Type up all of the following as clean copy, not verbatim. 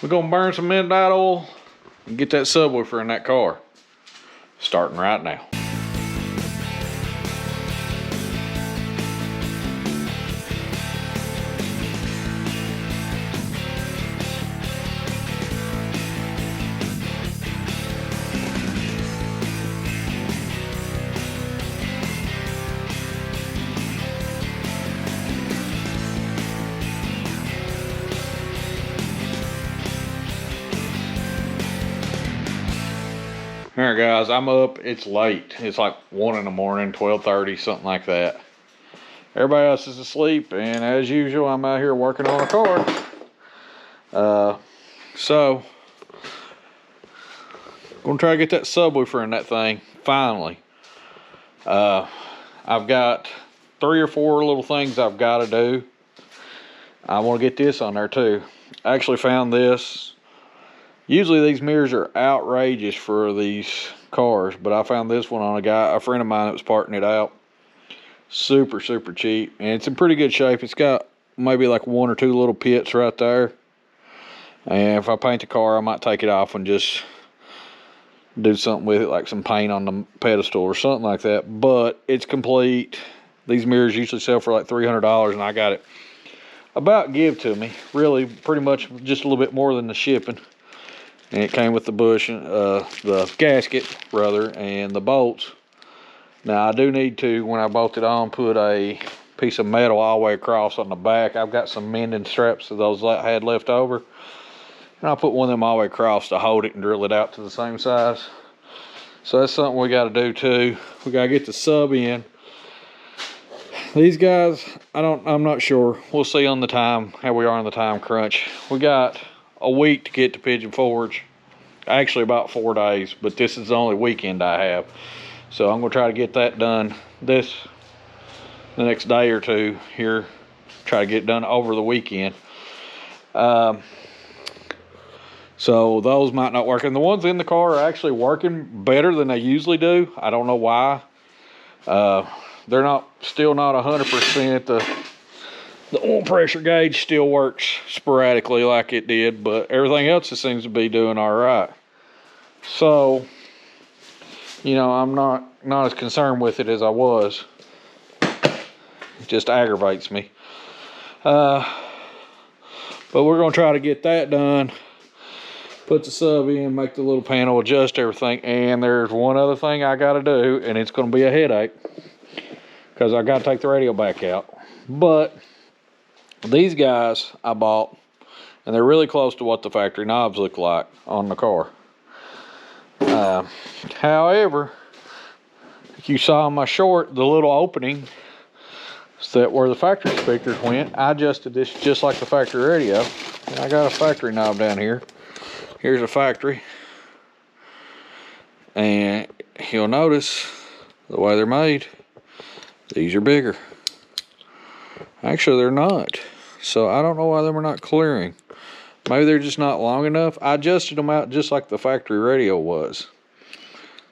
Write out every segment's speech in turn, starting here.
We're gonna burn some midnight oil and get that subwoofer in that car. Starting right now. Alright guys, I'm up. It's late. It's like 1 in the morning, 12:30, something like that. Everybody else is asleep, and as usual, I'm out here working on a car. So gonna try to get that subwoofer in that thing, finally. I've got 3 or 4 little things I've got to do. I want to get this on there too. I actually found this. Usually these mirrors are outrageous for these cars, but I found this one on a friend of mine that was parting it out. Super cheap, and it's in pretty good shape. It's got maybe like 1 or 2 little pits right there. And if I paint the car, I might take it off and just do something with it, like some paint on the pedestal or something like that. But it's complete. These mirrors usually sell for like $300, and I got it about give to me. Really, pretty much just a little bit more than the shipping. And it came with the bush, the gasket, rather, and the bolts. Now, I do need to, when I bolt it on, put a piece of metal all the way across on the back. I've got some mending straps of those I had left over. And I'll put one of them all the way across to hold it and drill it out to the same size. So that's something we got to do, too. We got to get the sub in. These guys, I'm not sure. We'll see on the time, how we are on the time crunch. We got a week to get to Pigeon Forge. Actually about 4 days, but this is the only weekend I have. So I'm gonna try to get that done the next day or two here. Try to get it done over the weekend. So those might not work. And the ones in the car are actually working better than they usually do. I don't know why. They're still not 100%. The oil pressure gauge still works sporadically like it did, but everything else it seems to be doing all right. So, you know, I'm not as concerned with it as I was. It just aggravates me. But we're going to try to get that done. Put the sub in, make the little panel, adjust everything. And there's one other thing I got to do, and it's going to be a headache, because I got to take the radio back out. But these guys I bought, and they're really close to what the factory knobs look like on the car. However, if you saw on my short, the little opening where the factory speakers went, I adjusted this just like the factory radio. And I got a factory knob down here. Here's a factory. And you'll notice the way they're made, these are bigger. Actually, they're not. So I don't know why them are not clearing. Maybe they're just not long enough. I adjusted them out just like the factory radio was.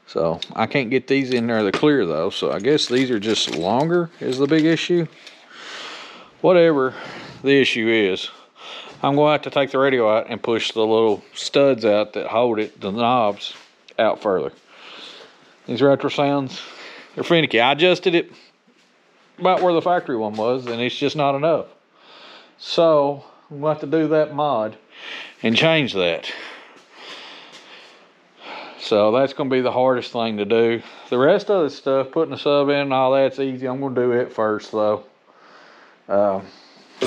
So I can't get these in there to clear though. So I guess these are just longer is the big issue. Whatever the issue is, I'm going to have to take the radio out and push the little studs out that hold it, the knobs, out further. These retro sounds, they're finicky. I adjusted it about where the factory one was, and it's just not enough. So I'm going to have to do that mod and change that. So that's going to be the hardest thing to do. The rest of the stuff, putting the sub in and all that's easy. I'm going to do it first though.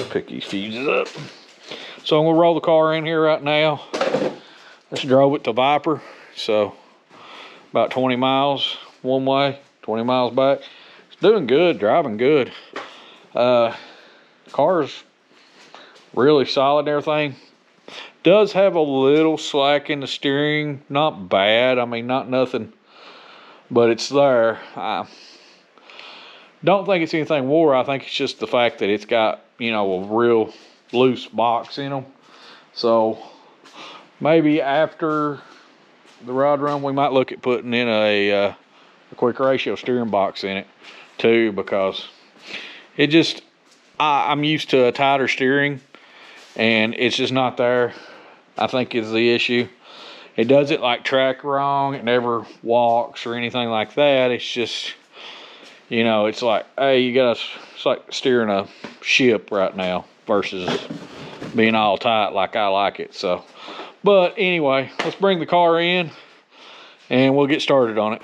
Pick these fuses up. So I'm going to roll the car in here right now. Just drove it to Viper. So about 20 miles one way, 20 miles back. It's doing good, driving good. Car's really solid and everything. Does have a little slack in the steering. Not bad. I mean, not nothing. But it's there. I don't think it's anything wore. I think it's just the fact that it's got, you know, a real loose box in them. So maybe after the rod run, we might look at putting in a quick ratio steering box in it too, because it just, I'm used to a tighter steering and it's just not there. I think is the issue. It doesn't like track wrong. It never walks or anything like that. It's just, you know, it's like, hey, it's like steering a ship right now versus being all tight like I like it. So, but anyway, let's bring the car in and we'll get started on it.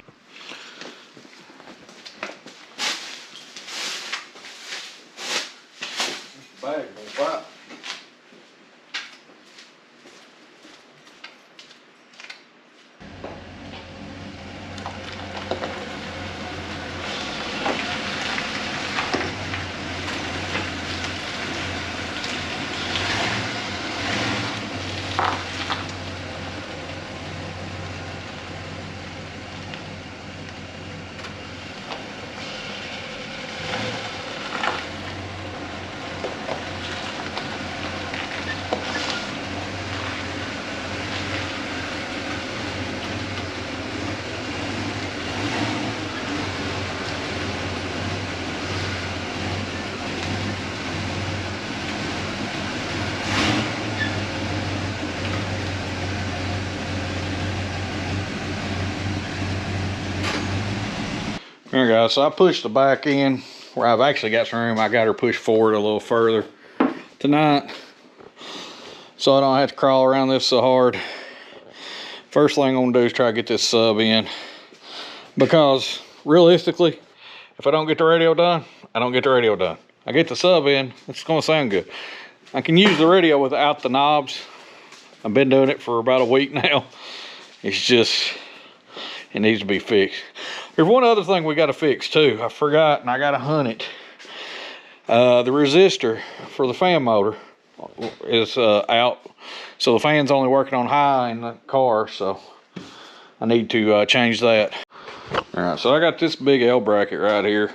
Here guys, so I pushed the back in where I've actually got some room. I got her pushed forward a little further tonight so I don't have to crawl around this so hard. First thing I'm gonna do is try to get this sub in, because realistically, if I don't get the radio done, I don't get the radio done. I get the sub in, it's gonna sound good. I can use the radio without the knobs. I've been doing it for about a week now. It's just, it needs to be fixed. There's one other thing we got to fix too. I forgot, and I got to hunt it. The resistor for the fan motor is out, so the fan's only working on high in the car, so I need to change that. All right, so I got this big L bracket right here,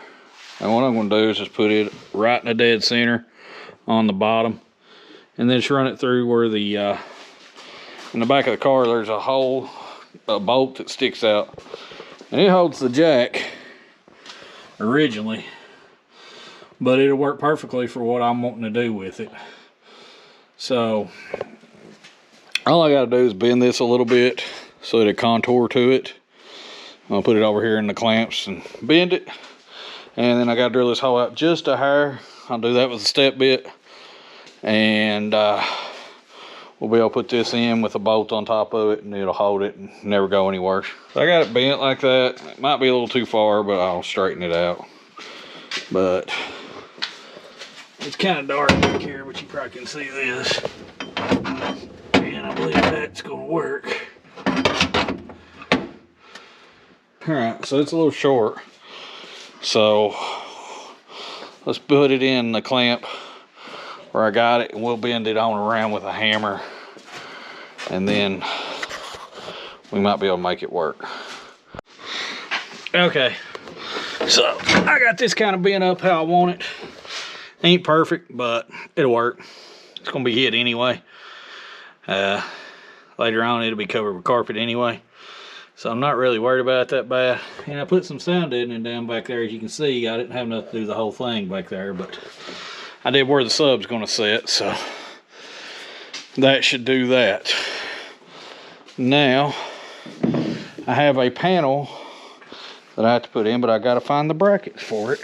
and what I'm going to do is just put it right in the dead center on the bottom, and then just run it through where the in the back of the car there's a hole, a bolt that sticks out. And it holds the jack originally, but it'll work perfectly for what I'm wanting to do with it. So all I got to do is bend this a little bit so that it contour to it. I'll put it over here in the clamps and bend it, and then I got to drill this hole out just a hair. I'll do that with a step bit, and we'll be able to put this in with a bolt on top of it, and it'll hold it and never go anywhere. So I got it bent like that. It might be a little too far, but I'll straighten it out. But it's kind of dark back here, but you probably can see this. And I believe that's gonna work. All right, so it's a little short. So let's put it in the clamp where I got it, and we'll bend it on around with a hammer, and then we might be able to make it work. Okay, so I got this kind of bent up how I want it. Ain't perfect, but it'll work. It's gonna be hit anyway. Later on it'll be covered with carpet anyway, so I'm not really worried about it that bad. And I put some sound deadening down back there, as you can see. I didn't have enough to do the whole thing back there, but I did where the sub's gonna sit, so that should do that. Now I have a panel that I have to put in, but I gotta find the brackets for it.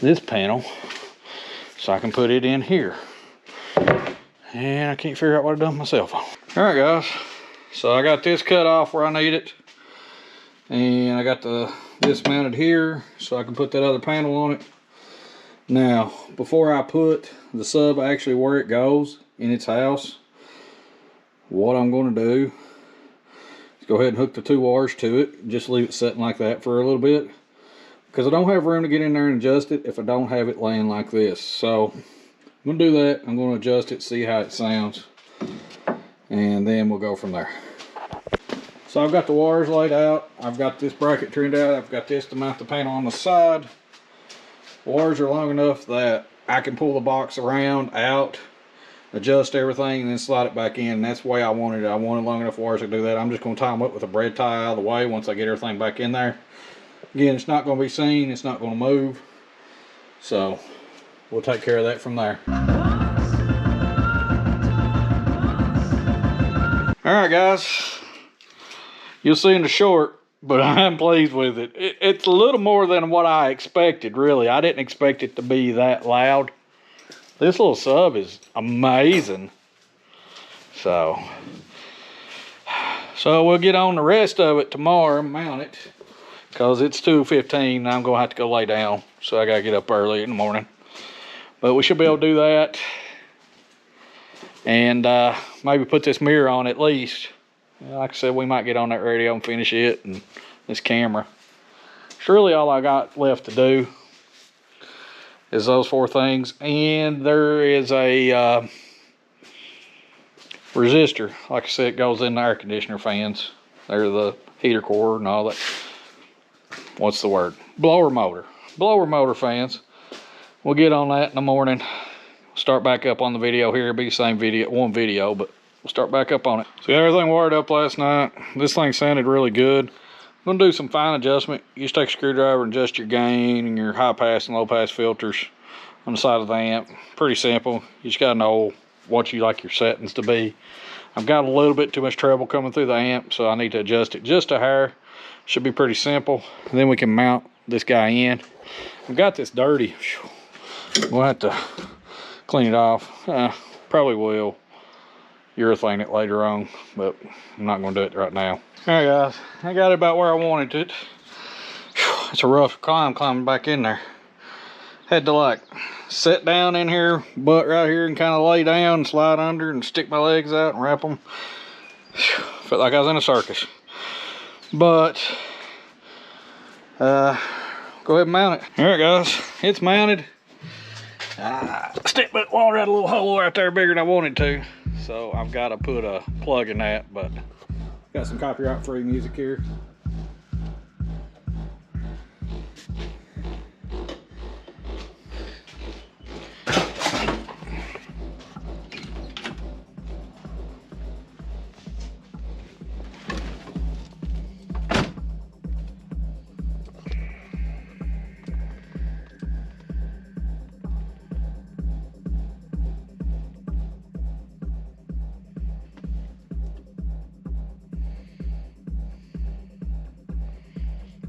This panel, so I can put it in here. And I can't figure out what I've done with my cell phone. All right, guys. So I got this cut off where I need it, and I got this mounted here, so I can put that other panel on it. Now, before I put the sub actually where it goes in its house, what I'm going to do is go ahead and hook the 2 wires to it. Just leave it sitting like that for a little bit, because I don't have room to get in there and adjust it if I don't have it laying like this. So I'm going to do that. I'm going to adjust it, see how it sounds, and then we'll go from there. So I've got the wires laid out. I've got this bracket trimmed out. I've got this to mount the panel on the side. Wires are long enough that I can pull the box around, out, adjust everything, and then slide it back in. And that's the way I wanted it. I wanted long enough wires to do that. I'm just going to tie them up with a bread tie out of the way once I get everything back in there. Again, it's not going to be seen. It's not going to move. So we'll take care of that from there. All right, guys. You'll see in the short, but I'm pleased with it. It's a little more than what I expected, really. I didn't expect it to be that loud. This little sub is amazing. So we'll get on the rest of it tomorrow and mount it. Because it's 2:15 and I'm going to have to go lay down. So I got to get up early in the morning. But we should be able to do that. And maybe put this mirror on at least. Like I said, we might get on that radio and finish it. And this camera. It's really all I got left to do. Is those 4 things. And there is a resistor. Like I said, it goes in the air conditioner fans. They're the heater core and all that. What's the word? Blower motor fans. We'll get on that in the morning. Start back up on the video here. It'll be the same video, one video, but we'll start back up on it. So everything wired up last night. This thing sounded really good. I'm gonna do some fine adjustment. You just take a screwdriver and adjust your gain and your high pass and low pass filters on the side of the amp. Pretty simple. You just gotta know what you like your settings to be. I've got a little bit too much treble coming through the amp, so I need to adjust it just a hair. Should be pretty simple. And then we can mount this guy in. I've got this dirty. We'll have to clean it off. Probably will urethane it later on, but I'm not going to do it right now. All right, guys. I got it about where I wanted it. It's a rough climb climbing back in there. Had to like sit down in here, butt right here, and kind of lay down and slide under and stick my legs out and wrap them. Felt like I was in a circus. But go ahead and mount it. All right, guys, it's mounted. Stick but water had a little hole right there bigger than I wanted to, so I've got to put a plug in that. But got some copyright free music here.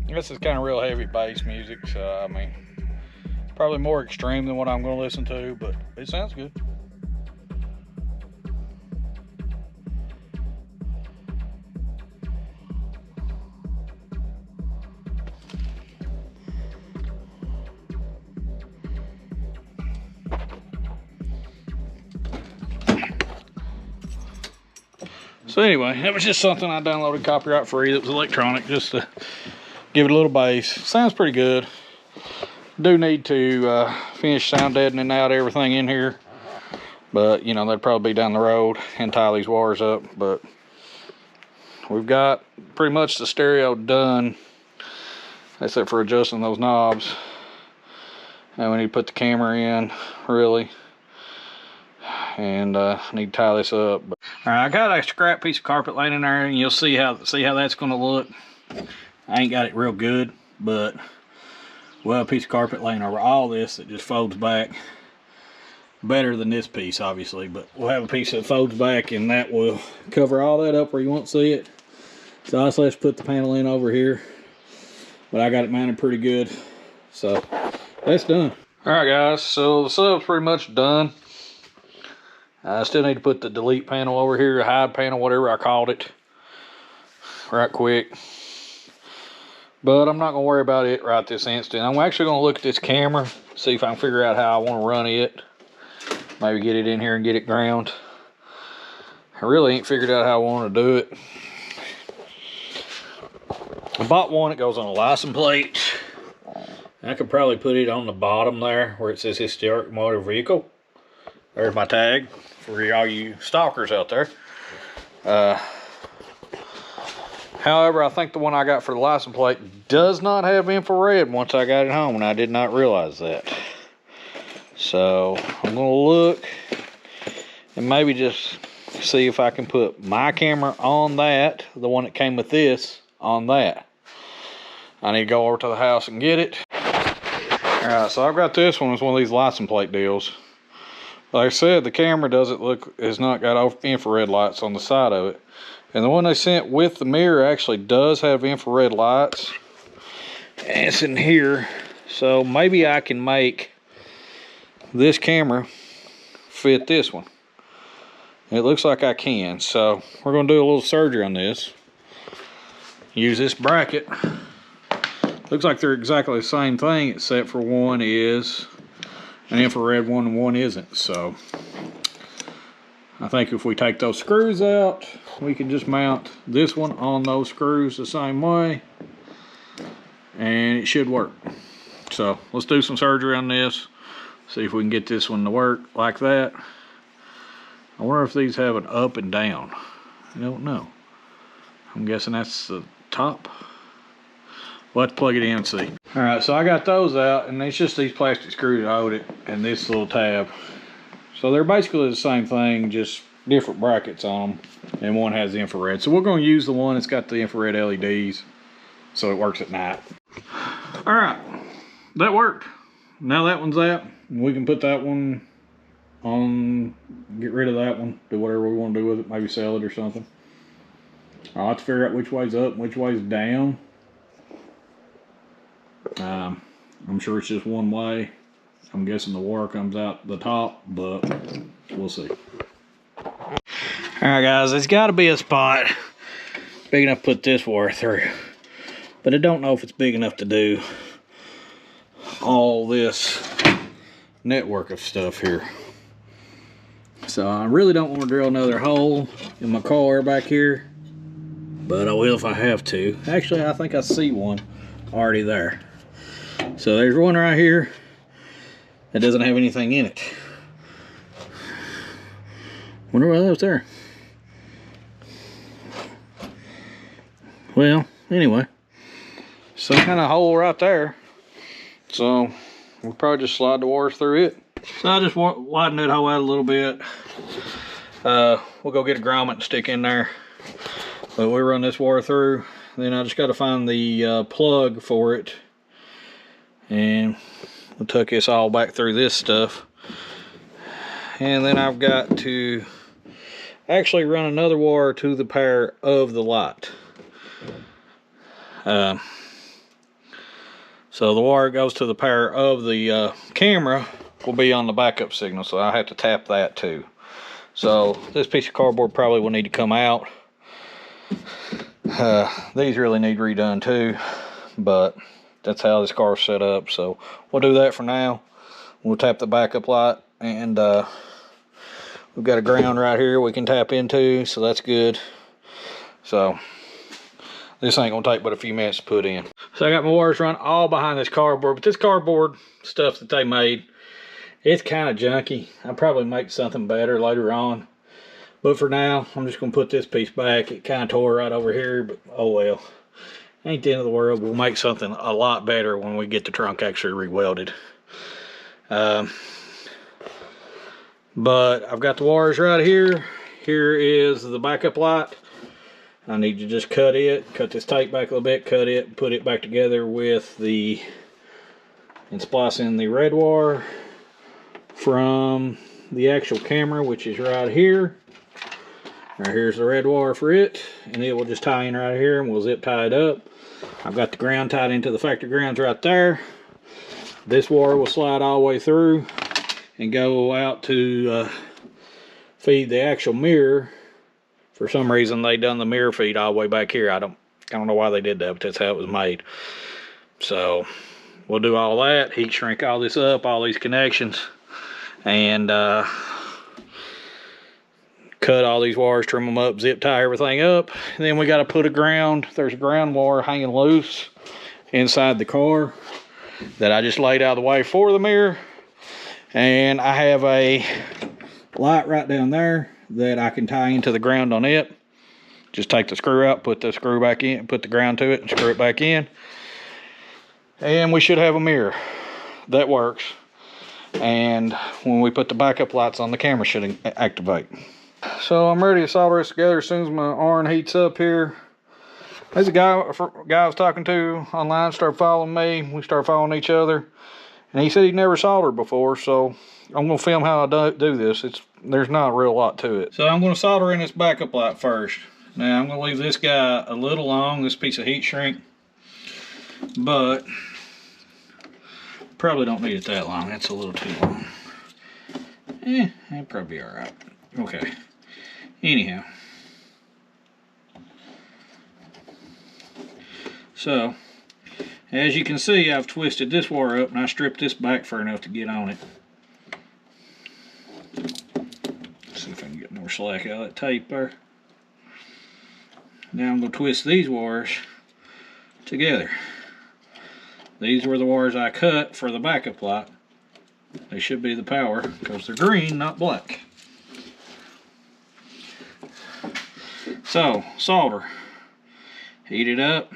This is kind of real heavy bass music, so I mean, it's probably more extreme than what I'm going to listen to, but it sounds good. So anyway, that was just something I downloaded copyright free that was electronic, just to give it a little bass. Sounds pretty good. Do need to finish sound deadening out everything in here, but you know, that'd probably be down the road and tie these wires up. But we've got pretty much the stereo done, except for adjusting those knobs. And we need to put the camera in, really, and need to tie this up. But, all right, I got a scrap piece of carpet laying in there, and you'll see how that's going to look. I ain't got it real good, but we'll have a piece of carpet laying over all this that just folds back. Better than this piece, obviously, but we'll have a piece that folds back, and that will cover all that up where you won't see it. So I just let's put the panel in over here, but I got it mounted pretty good, so that's done. All right, guys, so the sub's pretty much done. I still need to put the delete panel over here, hide panel, whatever I called it, right quick. But I'm not going to worry about it right this instant. I'm actually going to look at this camera, see if I can figure out how I want to run it. Maybe get it in here and get it ground. I really ain't figured out how I want to do it. I bought one that goes on a license plate. I could probably put it on the bottom there where it says historic motor vehicle. There's my tag for all you stalkers out there. However, I think the one I got for the license plate does not have infrared once I got it home, and I did not realize that. So I'm going to look and maybe just see if I can put my camera on that, the one that came with this, on that. I need to go over to the house and get it. Alright, so I've got this one. It's one of these license plate deals. Like I said, the camera has not got infrared lights on the side of it. And the one they sent with the mirror actually does have infrared lights. And it's in here. So maybe I can make this camera fit this one. It looks like I can. So we're going to do a little surgery on this. Use this bracket. Looks like they're exactly the same thing, except for one is an infrared one and one isn't. So I think if we take those screws out, we can just mount this one on those screws the same way, and it should work. So let's do some surgery on this, see if we can get this one to work like that. I wonder if these have an up and down. I don't know. I'm guessing that's the top. We'll have to plug it in and see. All right, so I got those out, and it's just these plastic screws that hold it and this little tab. So they're basically the same thing, just different brackets on them, and one has the infrared. So we're going to use the one that's got the infrared LEDs, so it works at night. All right, that worked. Now that one's out, we can put that one on, get rid of that one, do whatever we want to do with it, maybe sell it or something. I'll have to figure out which way's up and which way's down. I'm sure it's just one way. I'm guessing the wire comes out the top, but we'll see. All right, guys, there's got to be a spot big enough to put this wire through, but I don't know if it's big enough to do all this network of stuff here. So I really don't want to drill another hole in my car back here, but I will if I have to. Actually, I think I see one already there. So there's one right here that doesn't have anything in it. Wonder why that was there. Well, anyway, some kind of hole right there. So we'll probably just slide the wires through it. So I just widen that hole out a little bit. We'll go get a grommet and stick in there. But we run this wire through. Then I just got to find the plug for it. And we'll tuck this all back through this stuff. And then I've got to actually run another wire to the power of the light. So the wire goes to the power of the camera will be on the backup signal, so I have to tap that too. So this piece of cardboard probably will need to come out. These really need redone too, but that's how this car's set up. So we'll do that for now. We'll tap the backup light, and we've got a ground right here we can tap into, so that's good. So this ain't gonna take but a few minutes to put in. So I got my wires run all behind this cardboard, but this cardboard stuff that they made, it's kind of junky. I'll probably make something better later on. But for now, I'm just gonna put this piece back. It kind of tore right over here, but oh well. Ain't the end of the world. We'll make something a lot better when we get the trunk actually re-welded. But I've got the wires right here. Here is the backup light. I need to just cut this tape back a little bit, cut it, and put it back together with and splice in the red wire from the actual camera, which is right here. Right here's the red wire for it, and it will just tie in right here, and we'll zip tie it up. I've got the ground tied into the factory grounds right there. This wire will slide all the way through and go out to feed the actual mirror. For some reason, they done the mirror feed all the way back here. I don't know why they did that, but that's how it was made. So we'll do all that, heat shrink all this up, all these connections, and cut all these wires, trim them up, zip tie everything up. And then we got to put there's a ground wire hanging loose inside the car that I just laid out of the way for the mirror. And I have a light right down there that I can tie into the ground on it. Just take the screw out, put the screw back in, put the ground to it, and screw it back in. And we should have a mirror that works. And when we put the backup lights on, the camera should activate. So I'm ready to solder this together as soon as my iron heats up here. There's a guy I was talking to online, started following me. We started following each other. And he said he'd never soldered before, so I'm gonna film how I do this. There's not a real lot to it. So I'm gonna solder in this backup light first. Now I'm gonna leave this guy a little long, this piece of heat shrink, but probably don't need it that long. That's a little too long. That'd probably be all right. Okay. Anyhow. So, as you can see, I've twisted this wire up and I stripped this back far enough to get on it. Let's see if I can get more slack out of that tape there. Now I'm going to twist these wires together. These were the wires I cut for the backup light. They should be the power because they're green, not black. So, solder. Heat it up.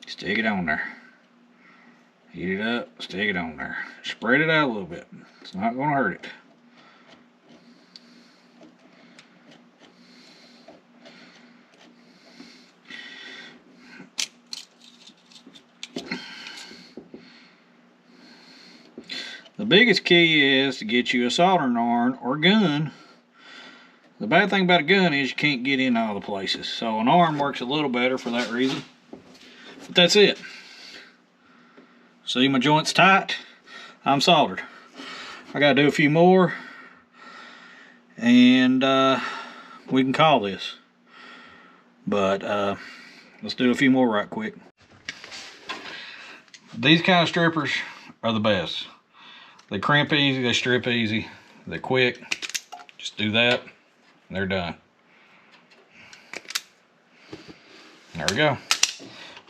Stick it on there. Heat it up, stick it on there. Spread it out a little bit. It's not going to hurt it. The biggest key is to get you a soldering iron or gun. The bad thing about a gun is you can't get in all the places. So an arm works a little better for that reason. But that's it. See, my joint's tight. I'm soldered. I gotta do a few more and we can call this. But let's do a few more right quick. These kind of strippers are the best. They crimp easy, they strip easy, they're quick. Just do that and they're done. There we go.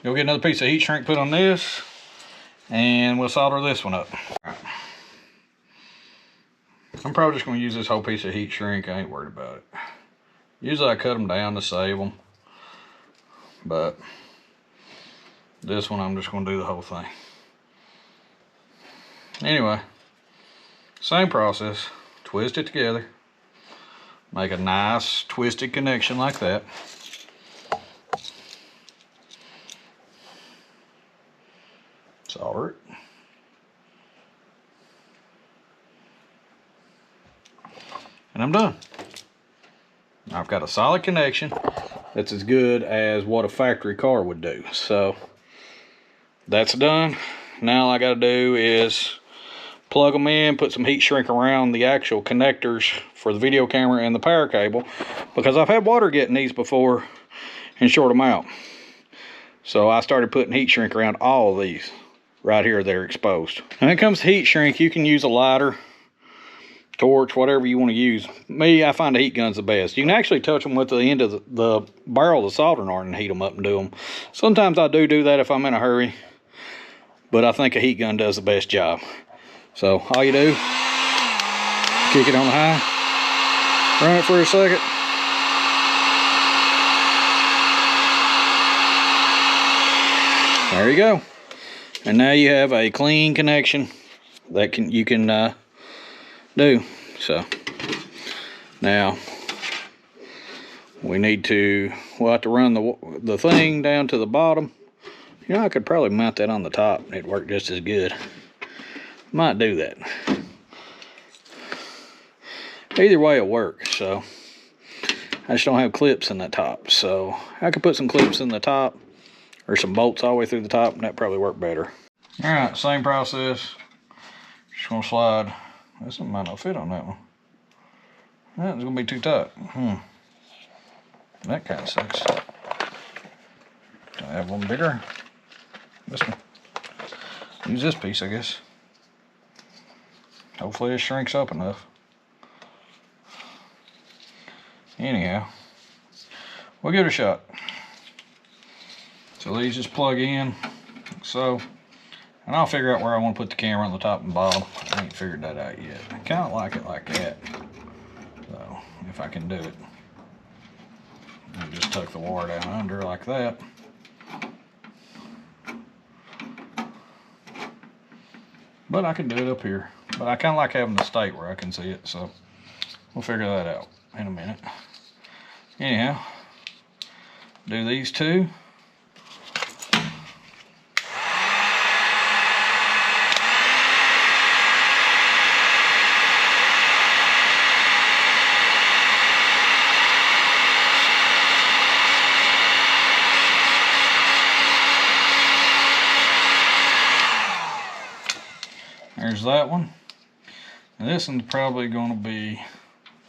Go get another piece of heat shrink put on this and we'll solder this one up. Right. I'm probably just going to use this whole piece of heat shrink. I ain't worried about it. Usually I cut them down to save them, but this one I'm just going to do the whole thing. Anyway, same process. Twist it together. Make a nice twisted connection like that. Solder it. And I'm done. I've got a solid connection that's as good as what a factory car would do. So that's done. Now all I got to do is plug them in, put some heat shrink around the actual connectors for the video camera and the power cable, because I've had water get in these before and short them out. So I started putting heat shrink around all of these right here that are exposed. When it comes to heat shrink, you can use a lighter, torch, whatever you want to use. Me, I find a heat gun's the best. You can actually touch them with the end of the barrel of the soldering iron and heat them up and do them. Sometimes I do that if I'm in a hurry, but I think a heat gun does the best job. So all you do, kick it on high, run it for a second. There you go. And now you have a clean connection that you can do. So now we'll have to run the thing down to the bottom. You know, I could probably mount that on the top and it'd work just as good. Might do that. Either way it'll work. So I just don't have clips in the top, so I could put some clips in the top or some bolts all the way through the top, and that probably work better. All right, same process. Just gonna slide. This one might not fit on that one. That's gonna be too tight. That kind of sucks. I have one bigger. This one. Use this piece, I guess. Hopefully it shrinks up enough. Anyhow, we'll give it a shot. So these just plug in, like so. And I'll figure out where I want to put the camera on the top and bottom. I ain't figured that out yet. I kind of like it like that. So, if I can do it. I'll just tuck the wire down under like that. But I can do it up here. But I kind of like having the stake where I can see it. So, we'll figure that out in a minute. Anyhow, do these two. there's that one. And this one's probably going to be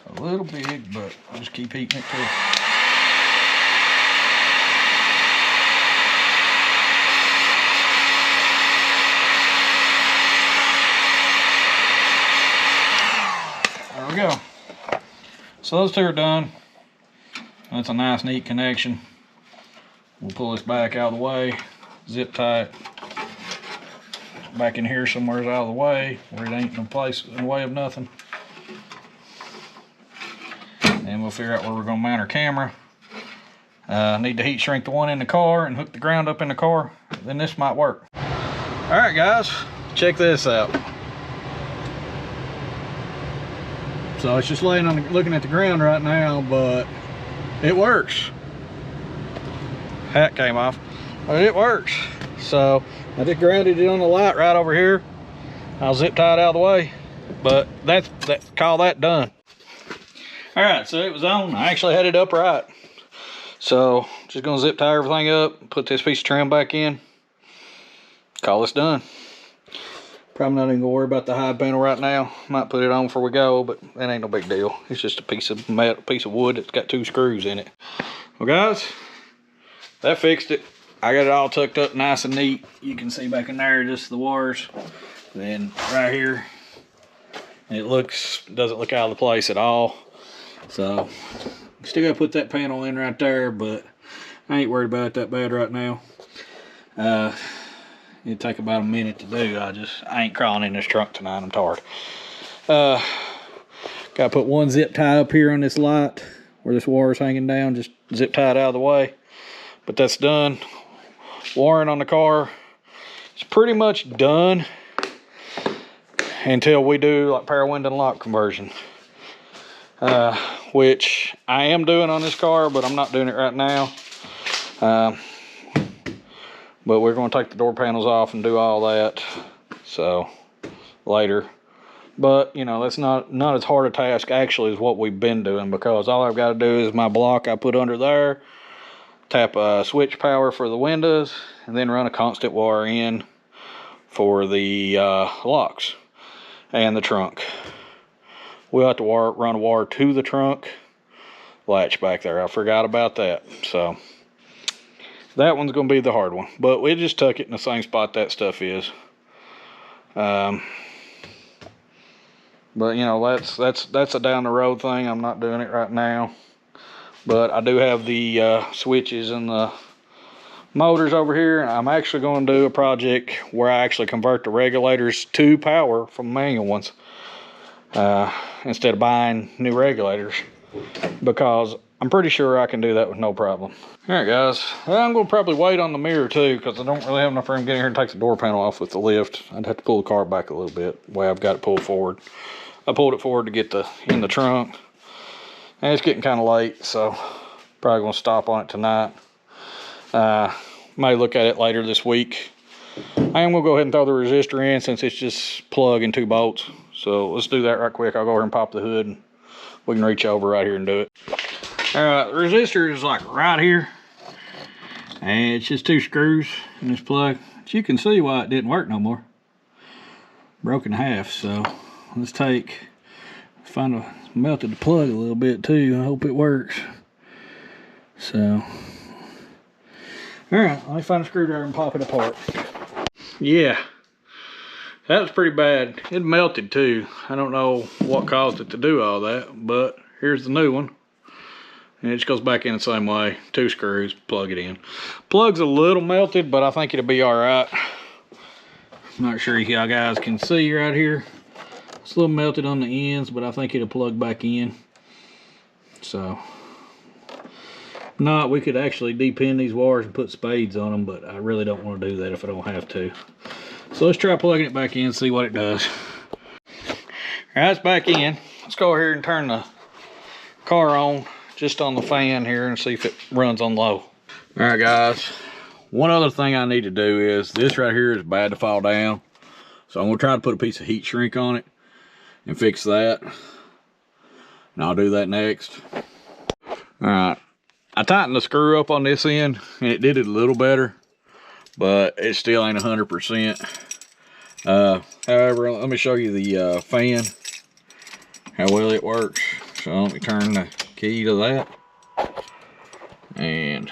a little big, but I'll just keep heating it too. There we go. So those two are done. That's a nice, neat connection. We'll pull this back out of the way, zip tie it back in here somewhere out of the way where it ain't no place in the way of nothing. And we'll figure out where we're gonna mount our camera. Need to heat shrink the one in the car and hook the ground up in the car. Then this might work. All right, guys, check this out. So it's just laying on looking at the ground right now, but it works. Hat came off, but it works. So I just grounded it on the light right over here. I'll zip tie it out of the way, but call that done. All right, so it was on. I actually had it upright. So just gonna zip tie everything up, put this piece of trim back in, call this done. Probably not even gonna worry about the hide panel right now. Might put it on before we go, but that ain't no big deal. It's just a piece of metal, piece of wood that's got 2 screws in it. Well, guys, that fixed it. I got it all tucked up nice and neat. You can see back in there just the wires. Then right here, it doesn't look out of the place at all. So still gotta put that panel in right there, but I ain't worried about it that bad right now. It'd take about a minute to do. I ain't crawling in this trunk tonight. I'm tired. Gotta put one zip tie up here on this light where this wire's hanging down. Just zip tie it out of the way. But that's done. Wiring on the car is pretty much done until we do like power window and lock conversion, which I am doing on this car, but I'm not doing it right now. But we're going to take the door panels off and do all that, so later. But you know, that's not as hard a task actually as what we've been doing, because all I've got to do is my block I put under there, tap switch power for the windows, and then run a constant wire in for the locks and the trunk. We'll have to run a wire to the trunk latch back there. I forgot about that. So that one's going to be the hard one, but we just tuck it in the same spot that stuff is. But you know, that's a down the road thing. I'm not doing it right now, but I do have the switches and the motors over here. I'm actually going to do a project where I actually convert the regulators to power from manual ones, instead of buying new regulators, because I'm pretty sure I can do that with no problem. All right, guys. Well, I'm going to probably wait on the mirror too, because I don't really have enough room to get in here and take the door panel off with the lift. I'd have to pull the car back a little bit. The way I've got it pulled forward. I pulled it forward to get in the trunk, and it's getting kind of late, so probably going to stop on it tonight. May look at it later this week. I am going to go ahead and throw the resistor in, since it's just plug and 2 bolts. So let's do that right quick. I'll go over and pop the hood, and we can reach over right here and do it. The resistor is like right here, and it's just 2 screws in this plug. But you can see why it didn't work no more. Broke in half. So let's melted the plug a little bit too. I hope it works. So, all right, let me find a screwdriver and pop it apart. Yeah, that was pretty bad. It melted too. I don't know what caused it to do all that, but here's the new one. And it just goes back in the same way. 2 screws, plug it in. Plug's a little melted, but I think it'll be all right. I'm not sure if y'all guys can see right here. It's a little melted on the ends, but I think it'll plug back in. So, not, we could actually depin these wires and put spades on them, but I really don't want to do that if I don't have to. So let's try plugging it back in and see what it does. All right, it's back in. Let's go over here and turn the car on just on the fan here and see if it runs on low. All right, guys. One other thing I need to do is, this right here is bad to fall down. So I'm gonna try to put a piece of heat shrink on it and fix that. And I'll do that next. All right. I tightened the screw up on this end and it did it a little better, but it still ain't 100%. However, let me show you the fan, how well it works. So let me turn the key to that. And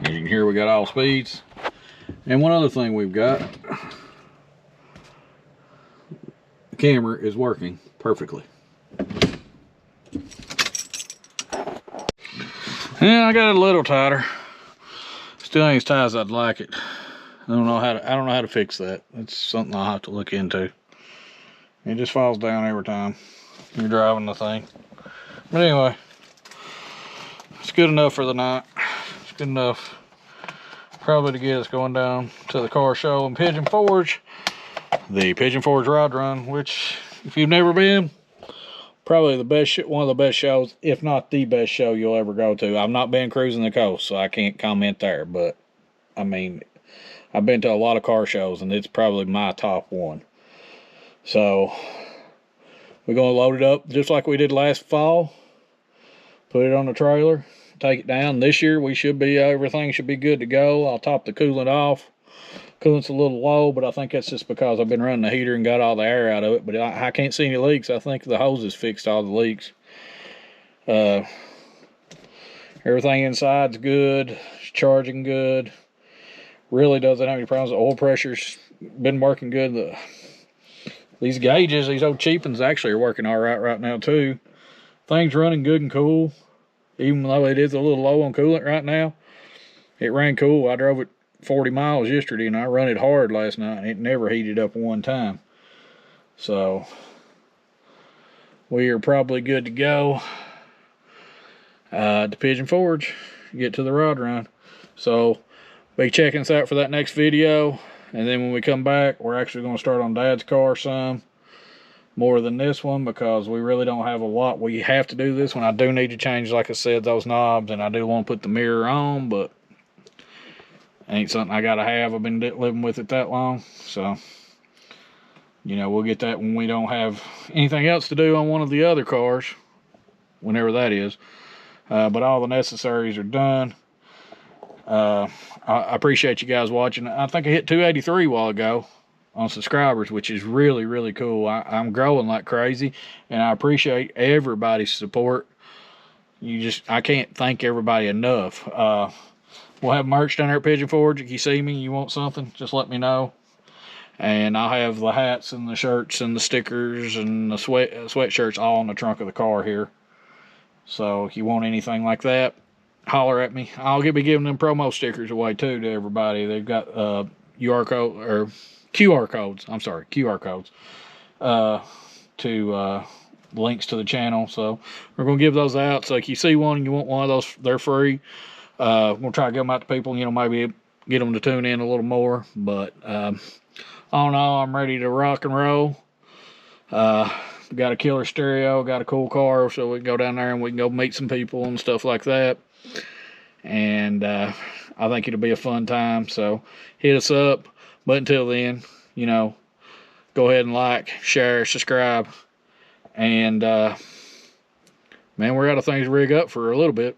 as you can hear, we got all speeds. And one other thing we've got, the camera is working perfectly. Yeah, I got it a little tighter. Still ain't as tight as I'd like it. I don't know how to fix that. That's something I'll have to look into. It just falls down every time you're driving the thing. But anyway, it's good enough for the night. It's good enough probably to get us going down to the car show in Pigeon Forge, the Pigeon Forge Rod Run, which if you've never been, probably one of the best shows, if not the best show you'll ever go to. I've not been cruising the coast, so I can't comment there, but I mean, I've been to a lot of car shows and it's probably my top one. So we're gonna load it up just like we did last fall, put it on the trailer, take it down. This year we should be, everything should be good to go. I'll top the coolant off. Coolant's a little low, but I think that's just because I've been running the heater and got all the air out of it, but I can't see any leaks. I think the hoses fixed all the leaks. Everything inside's good, it's charging good, really doesn't have any problems. The oil pressure's been working good. These gauges, these old cheap ones, actually are working all right now too. Things running good and cool, even though it is a little low on coolant right now. It ran cool. I drove it 40 miles yesterday and I run it hard last night and it never heated up one time. So we are probably good to go to Pigeon Forge, get to the rod run. So be checking us out for that next video. And then when we come back, we're actually going to start on Dad's car some more than this one, because we really don't have a lot we have to do this one. I do need to change, like I said, those knobs, and I do want to put the mirror on, but ain't something I gotta have. I've been living with it that long, so you know, we'll get that when we don't have anything else to do on one of the other cars, whenever that is. But all the necessaries are done. I appreciate you guys watching. I think I hit 283 a while ago on subscribers, which is really, really cool. I'm growing like crazy, and I appreciate everybody's support. I can't thank everybody enough. We'll have merch down there at Pigeon Forge. If you see me, you want something, just let me know. And I'll have the hats and the shirts and the stickers and the sweatshirts all in the trunk of the car here. So if you want anything like that, holler at me. I'll be giving them promo stickers away too to everybody. They've got QR codes. I'm sorry, QR codes to links to the channel. So we're gonna give those out. So if you see one and you want one of those, they're free. We'll try to get them out to people. You know, maybe get them to tune in a little more. But all in all, I'm ready to rock and roll. Got a killer stereo, got a cool car, so we can go down there and we can go meet some people and stuff like that. And I think it'll be a fun time, so hit us up. But until then, you know, go ahead and like, share, subscribe, and man, we're out of things to rig up for a little bit.